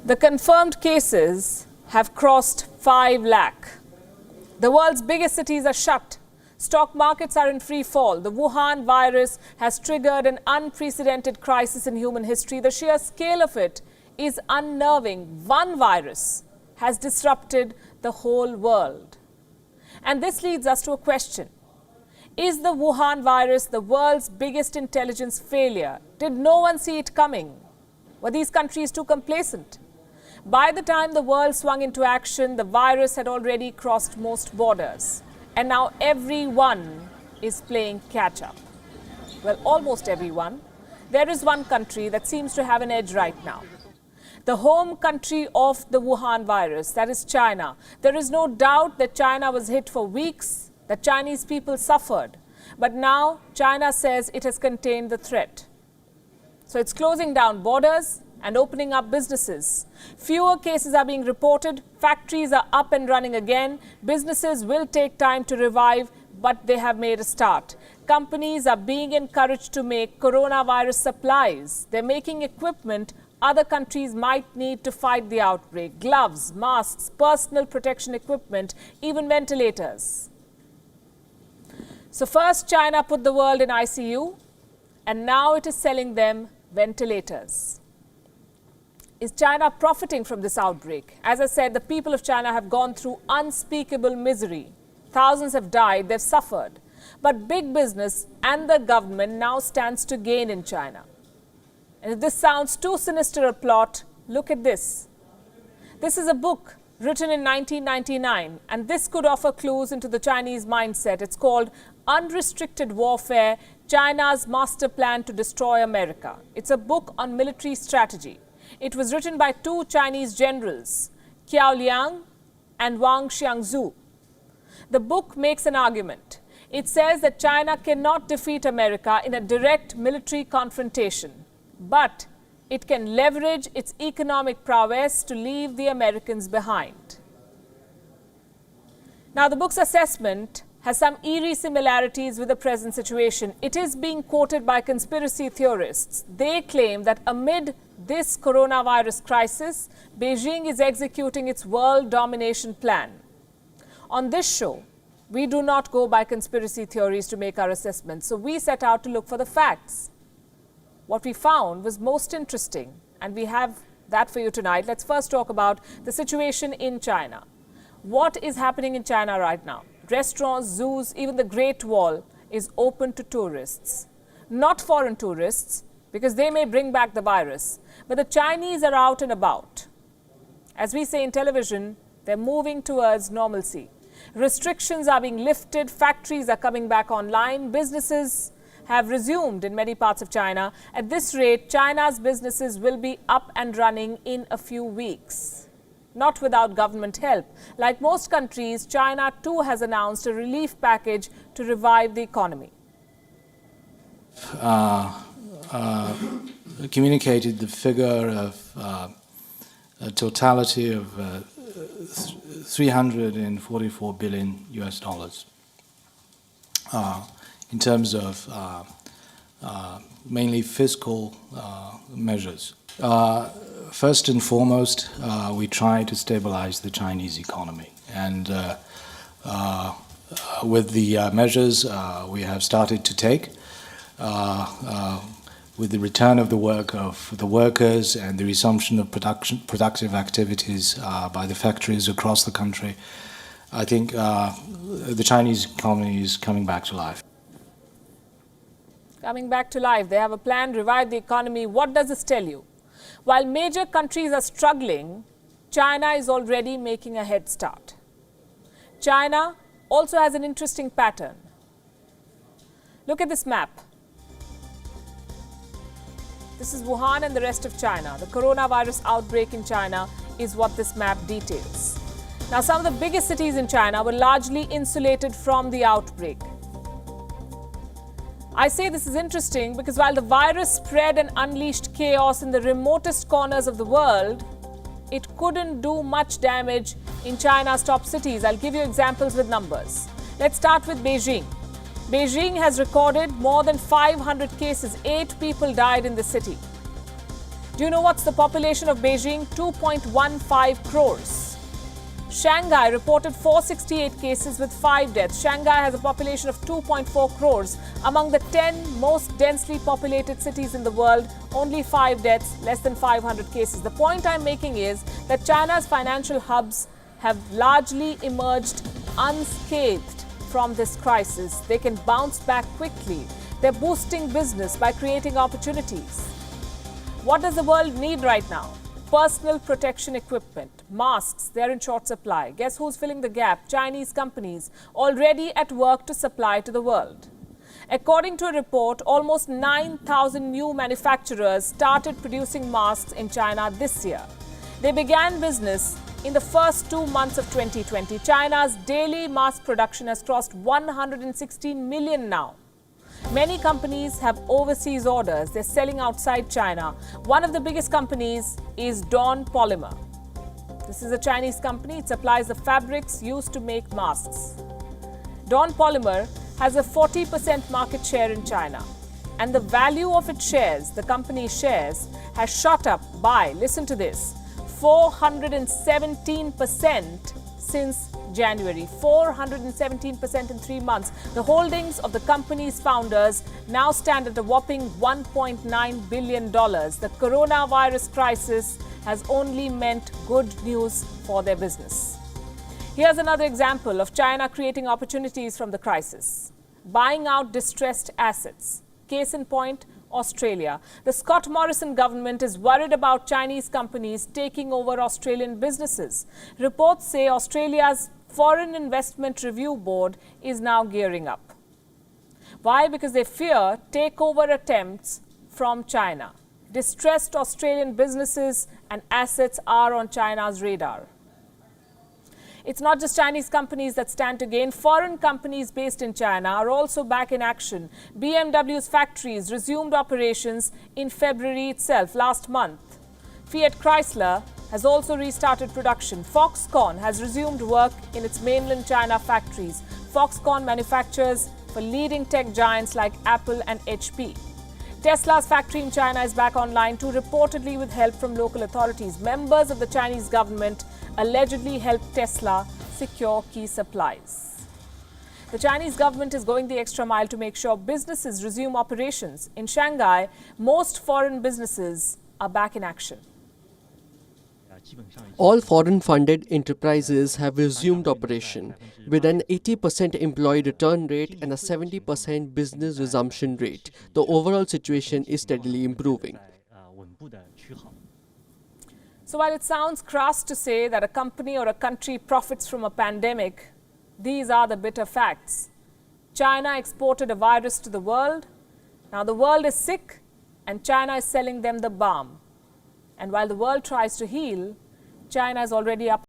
The confirmed cases have crossed 5 lakh. The world's biggest cities are shut. Stock markets are in free fall. The Wuhan virus has triggered an unprecedented crisis in human history. The sheer scale of it is unnerving. One virus has disrupted the whole world. And this leads us to a question. Is the Wuhan virus the world's biggest intelligence failure? Did no one see it coming? Were these countries too complacent? By the time the world swung into action, the virus had already crossed most borders. And now everyone is playing catch-up. Well, almost everyone. There is one country that seems to have an edge right now. The home country of the Wuhan virus, that is China. There is no doubt that China was hit for weeks, that Chinese people suffered. But now China says it has contained the threat. So it's closing down borders and opening up businesses. Fewer cases are being reported. Factories are up and running again. Businesses will take time to revive, but they have made a start. Companies are being encouraged to make coronavirus supplies. They're making equipment other countries might need to fight the outbreak. Gloves, masks, personal protection equipment, even ventilators. So first China put the world in ICU, and now it is selling them ventilators. Is China profiting from this outbreak? As I said, the people of China have gone through unspeakable misery. Thousands have died, they've suffered. But big business and the government now stands to gain in China. And if this sounds too sinister a plot, look at this. This is a book written in 1999, and this could offer clues into the Chinese mindset. It's called Unrestricted Warfare, China's Master Plan to Destroy America. It's a book on military strategy. It was written by two Chinese generals, Qiao Liang and Wang Xiangzu. The book makes an argument. It says that China cannot defeat America in a direct military confrontation, but it can leverage its economic prowess to leave the Americans behind. Now, the book's assessment has some eerie similarities with the present situation. It is being quoted by conspiracy theorists. They claim that amid this coronavirus crisis, Beijing is executing its world domination plan. On this show, we do not go by conspiracy theories to make our assessments, so we set out to look for the facts. What we found was most interesting, and we have that for you tonight. Let's first talk about the situation in China. What is happening in China right now? Restaurants, zoos, even the Great Wall is open to tourists. Not foreign tourists, because they may bring back the virus, but the Chinese are out and about. As we say in television, they're moving towards normalcy. Restrictions are being lifted, factories are coming back online, businesses have resumed in many parts of China. At this rate, China's businesses will be up and running in a few weeks. Not without government help. Like most countries, China too has announced a relief package to revive the economy. Communicated the figure of a totality of 344 billion US dollars in terms of mainly fiscal measures. First and foremost, we try to stabilize the Chinese economy, and with the measures we have started to take, with the return of the work of the workers and the resumption of productive activities by the factories across the country, I think the Chinese economy is coming back to life. Coming back to life. They have a plan, revive the economy. What does this tell you? While major countries are struggling, China is already making a head start. China also has an interesting pattern. Look at this map. This is Wuhan and the rest of China. The coronavirus outbreak in China is what this map details. Now, some of the biggest cities in China were largely insulated from the outbreak. I say this is interesting because while the virus spread and unleashed chaos in the remotest corners of the world, it couldn't do much damage in China's top cities. I'll give you examples with numbers. Let's start with Beijing. Beijing has recorded more than 500 cases. 8 people died in the city. Do you know what's the population of Beijing? 2.15 crores. Shanghai reported 468 cases with 5 deaths. Shanghai has a population of 2.4 crores. Among the 10 most densely populated cities in the world, only 5 deaths, less than 500 cases. The point I'm making is that China's financial hubs have largely emerged unscathed from this crisis. They can bounce back quickly. They're boosting business by creating opportunities. What does the world need right now? Personal protection equipment, masks, they're in short supply. Guess who's filling the gap? Chinese companies, already at work to supply to the world. According to a report, almost 9,000 new manufacturers started producing masks in China this year. They began business in the first 2 months of 2020. China's daily mask production has crossed 116 million now. Many companies have overseas orders. They're selling outside China. One of the biggest companies is Dawn Polymer. This is a Chinese company. It supplies the fabrics used to make masks. Dawn Polymer has a 40% market share in China. And the value of its shares, the company's shares, has shot up by, listen to this, 417% since January. 417% in 3 months. The holdings of the company's founders now stand at a whopping $1.9 billion. The coronavirus crisis has only meant good news for their business. Here's another example of China creating opportunities from the crisis. Buying out distressed assets. Case in point, Australia. The Scott Morrison government is worried about Chinese companies taking over Australian businesses. Reports say Australia's Foreign Investment Review Board is now gearing up. Why? Because they fear takeover attempts from China. Distressed Australian businesses and assets are on China's radar. It's not just Chinese companies that stand to gain. Foreign companies based in China are also back in action. BMW's factories resumed operations in February itself, last month. Fiat Chrysler has also restarted production. Foxconn has resumed work in its mainland China factories. Foxconn manufactures for leading tech giants like Apple and HP. Tesla's factory in China is back online too, reportedly with help from local authorities. Members of the Chinese government allegedly helped Tesla secure key supplies. The Chinese government is going the extra mile to make sure businesses resume operations. In Shanghai, most foreign businesses are back in action. All foreign-funded enterprises have resumed operation, with an 80% employee return rate and a 70% business resumption rate. The overall situation is steadily improving. So while it sounds crass to say that a company or a country profits from a pandemic, these are the bitter facts. China exported a virus to the world. Now the world is sick and China is selling them the balm. And while the world tries to heal, China is already up